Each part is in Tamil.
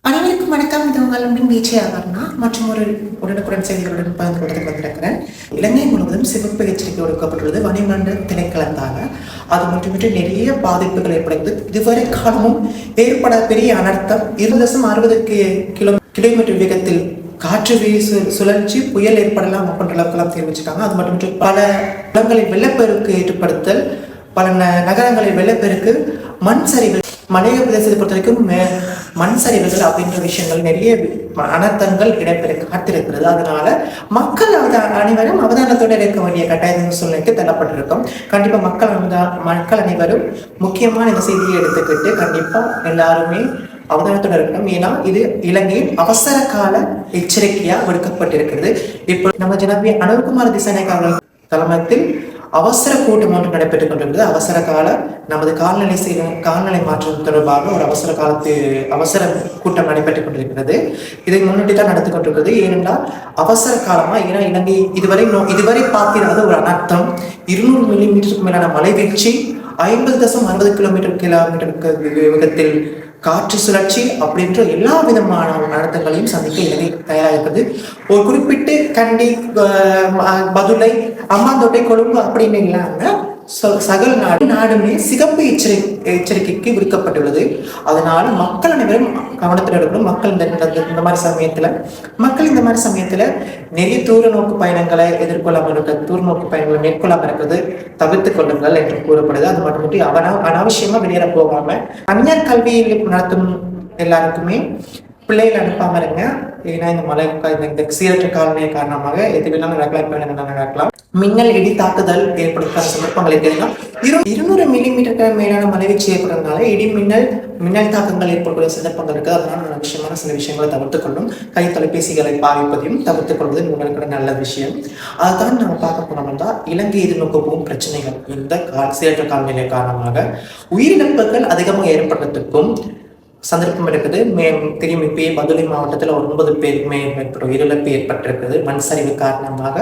அனைவருக்கும் வணக்கம். இது உங்கள் அன்பின் வீச்சை ஆவர்னா மற்றும் ஒரு உடனுக்குடன் செய்திகளுடன் பகிர்ந்து கொள்வதற்கு வந்திருக்கிறேன். இலங்கை முழுவதும் சிவப்பு எச்சரிக்கை கொடுக்கப்பட்டுள்ளது வளிமண்டல திணைக்களத்தால். அது மட்டுமின்றி நிறைய பாதிப்புகள் ஏற்படுகிறது. இதுவரை காலமும் ஏற்பட பெரிய அனர்த்தம் 2.60 கிலோமீட்டர் வேகத்தில் காற்று வீசு சுழற்சி புயல் ஏற்படலாம் அப்படின்ற அளவுக்குலாம் தெரிவிச்சிருக்காங்க. அது மட்டுமின்றி பல இடங்களில் வெள்ளப்பெருக்கு ஏற்படுத்தல், பல நகரங்களில் வெள்ளப்பெருக்கு, மண் சரிவு, மலைய பிரதேசத்தை பொறுத்த வரைக்கும் மண் சரிவுகள் அப்படின்ற விஷயங்கள் நிறைய அனர்த்தங்கள் இடம்பெற காத்திருக்கிறது. அதனால மக்கள் அனைவரும் அவதானத்தோடு இருக்க வேண்டிய கட்டாய சூழ்நிலைக்கு தள்ளப்பட்டிருக்கும். கண்டிப்பா மக்கள் அனைவரும் முக்கியமான இந்த செய்தியை எடுத்துக்கிட்டு கண்டிப்பா எல்லாருமே அவதானத்தோடு இருக்கணும். ஏன்னா இது இலங்கையின் அவசர கால எச்சரிக்கையா விடுக்கப்பட்டிருக்கிறது. இப்போ நம்ம ஜனாதிபதி அனுர்குமார் திசாநாயக்க அவர்கள் தலைமையில் அவசர கூட்டம் ஒன்று நடைபெற்றுக் கொண்டிருக்கிறது. அவசர கால நமது கால்நிலை மாற்றம் தொடர்பாக ஒரு அவசர கூட்டம் நடைபெற்றுக் கொண்டிருக்கிறது. இதை முன்னிட்டு தான் நடத்தி கொண்டிருக்கிறது. ஏனென்றால் அவசர காலமா, ஏன்னா இலங்கை இதுவரை பார்த்திராத ஒரு அனர்த்தம், 200 மில்லிமீட்டருக்கு மேலான மழை வீழ்ச்சி, 50.60 கிலோமீட்டருக்கு வேகத்தில் காற்று சுழற்சி அப்படின்ற எல்லா விதமான அனர்த்தங்களையும் சந்திக்க இலங்கை தயாராகிறது. ஒரு குறிப்பிட்டு கண்டி, பதுளை, அம்பாந்தோட்டை, கொழும்பு அப்படின்னு இல்லாம சகல நாடுமே சிகப்பு எச்சரிக்கைக்கு விடுக்கப்பட்டுள்ளது. அதனால மக்கள் அனைவரும் கவனத்தில் எடுக்கணும். இந்த மாதிரி சமயத்துல நிறைய தூர நோக்கு பயணங்களை தூர நோக்கு பயணங்களை மேற்கொள்ளாம இருக்கிறது தவிர்த்து கொள்ளுங்கள் என்று கூறப்படுது. அது மட்டுமின்றி அனாவசியமா வெளியேற போகாம தனியார் கல்வியில் நடத்தும் எல்லாருக்குமே பிள்ளைகள் அனுப்பாம இருங்க. ஏன்னா இந்த சீரற்ற காலநிலை காரணமாக எது வேணாலும் நடக்கலாம். மின்னல் இடி தாக்குதல் ஏற்படுத்த சந்தர்ப்பங்கள் இருக்குதுன்னா 200 மில்லிமீட்டருக்கு மேலான மலைவீழ்ச்சி ஏற்படுறதுனால மின்னல் தாக்கங்கள் ஏற்படக்கூடிய சந்தர்ப்பங்கள் இருக்குது. அதனால விஷயமான சில விஷயங்களை தவிர்த்துக் கொள்ளும். கை தொலைபேசிகளை பாவிப்பதையும் தவிர்த்துக் கொள்வது உங்களுக்கு நல்ல விஷயம். அதுதான் நம்ம பார்க்க போனோம்னா இலங்கை எதிர்நோக்க போகும் பிரச்சனைகள். இந்த சீரற்ற காலநிலை காரணமாக உயிரிழப்புகள் அதிகமாக ஏற்படுறதுக்கும் சந்தர்ப்பம் இருக்குது. தெரியும், இப்பயே பதுளை மாவட்டத்தில் 9 பேருக்குமே மேற்பட்ட உயிரிழப்பு ஏற்பட்டிருக்குது மண் சரிவு காரணமாக.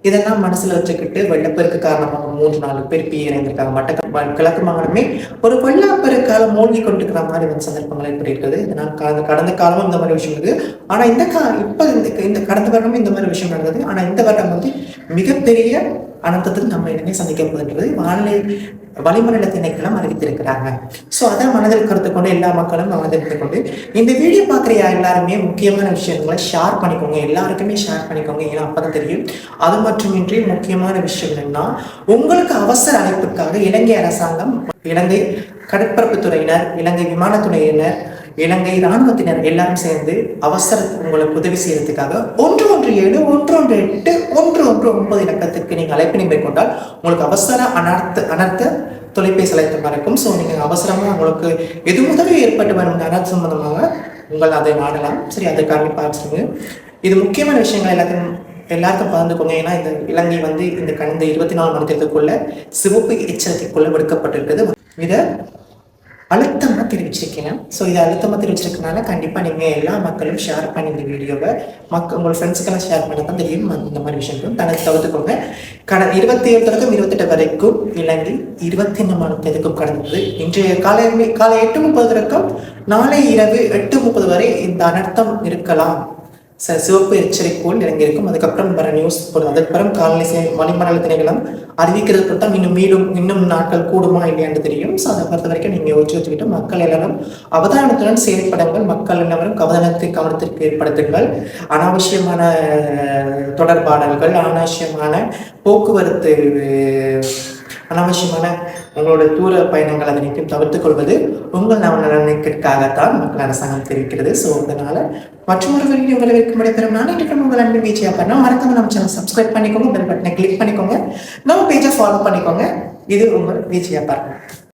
இதெல்லாம் மனசுல வச்சுக்கிட்டு வெள்ளப்பெருக்கு காரணமாக 3-4 பேர் இறந்திருக்காங்க. கிழக்கு மாகாணமே ஒரு வெள்ளப்பெருக்கால மூழ்கி கொண்டிருக்கிற மாதிரி வந்து சந்தர்ப்பங்கள் ஏற்பட்டிருக்குது. இதனால் கடந்த காலமும் இந்த மாதிரி விஷயம் இருக்குது. ஆனா இந்த கடந்த வருடமும் இந்த மாதிரி விஷயம் நடந்தது. ஆனா இந்த வருடம் வந்து மிகப்பெரிய அனர்த்தத்தில் நம்ம இனிமே சந்திக்க போகின்றது வளிமண்டல திணைக்களம் அறிவித்திருக்கிறாங்க. ஸோ அதை மனதில் கருத்து கொண்டு எல்லா மக்களும் மனதில் எடுத்துக்கொண்டு இந்த வீடியோ பார்க்குற எல்லாருமே முக்கியமான விஷயங்களை ஷேர் பண்ணிக்கோங்க. எல்லாருக்குமே ஷேர் பண்ணிக்கோங்க. ஏன்னா அப்பதான் தெரியும். அது மட்டுமின்றி முக்கியமான விஷயம் என்னன்னா, உங்களுக்கு அவசர அழைப்புக்காக இலங்கை அரசாங்கம், இலங்கை கடற்பரப்பு துறையினர், இலங்கை விமானத்துறையினர், இலங்கை இராணுவத்தினர் எல்லாரும் சேர்ந்து உங்களுக்கு உதவி செய்யறதுக்காக 117 118 119 இலக்கத்துக்கு நீங்க அழைப்பினை மேற்கொண்டால் உங்களுக்கு அவசர அனர்த்த தொலைபேசி அழைப்பு இருக்கும். ஸோ நீங்க அவசரமா உங்களுக்கு எது உதவி ஏற்பட்டு வரும் அனர்த்த சம்பந்தமாக உங்கள் அதை நாடலாம். சரி, அதற்காக பார்த்துங்க. இது முக்கியமான விஷயங்கள் எல்லாருக்கும் பகிர்ந்துக்கோங்க. ஏன்னா இந்த இலங்கை வந்து இந்த கடந்த 24 மணி நேரத்துக்குள்ள சிவப்பு எச்சரிக்கைக்குள்ள விடுக்கப்பட்டிருக்குது. இதை அழுத்தமாக தெரிவிச்சிருக்கேன். ஸோ இதை அழுத்தமாக தெரிவிச்சிருக்கனால கண்டிப்பாக நீங்கள் எல்லா மக்களும் ஷேர் பண்ணி இந்த வீடியோவை உங்கள் ஃப்ரெண்ட்ஸுக்கெல்லாம் ஷேர் பண்ண தான் தெரியும். இந்த மாதிரி விஷயங்களும் தவிர்த்துக்கோங்க. 27 தொடக்கம் 28 வரைக்கும் இலங்கை 24 மணி நேரத்துக்கும் கடந்தது. இன்றைய காலை 8:30 தொடக்கம் நாளை இரவு 8:30 வரை இந்த அனர்த்தம் இருக்கலாம். சிவப்பு எச்சரிக்கைகள் இறங்கியிருக்கும். அதுக்கப்புறம் வர நியூஸ் போடுறது. அதுக்கப்புறம் காலநிலை வளிமண்டல திணைக்களம் அறிவிக்கிறது பொறுத்தா இன்னும் நாட்கள் கூடுமா இல்லையான்னு தெரியும். ஸோ அதை பொறுத்த வரைக்கும் நீங்கள் வச்சுக்கிட்டு மக்கள் எல்லாரும் அவதானத்துடன் செயல்படுங்கள். மக்கள் எல்லாரும் கவனத்திற்கு ஏற்படுத்துங்கள். அனாவசியமான தொடர்பாடல்கள், அனாவசியமான போக்குவரத்து, அனாவசியமான உங்களோட தூர பயணங்கள் அதனையும் தவிர்த்துக் கொள்வது உங்கள் நலனுக்காகத்தான் மக்கள் அரசாங்கம் தெரிவிக்கிறது. ஸோ அதனால மற்றொரு வீடியோ உங்களை விடைபெறும். நான் இன்றைக்கு உங்கள் அன்பின் வீச்சையா பண்ண மறக்காம நம்ம சேனல் சப்ஸ்கிரைப் பண்ணிக்கோங்க, பெல் பட்டனை கிளிக் பண்ணிக்கோங்க, நம்ம பேஜை ஃபாலோ பண்ணிக்கோங்க. இது உங்கள் வீச்சையா பாருங்க.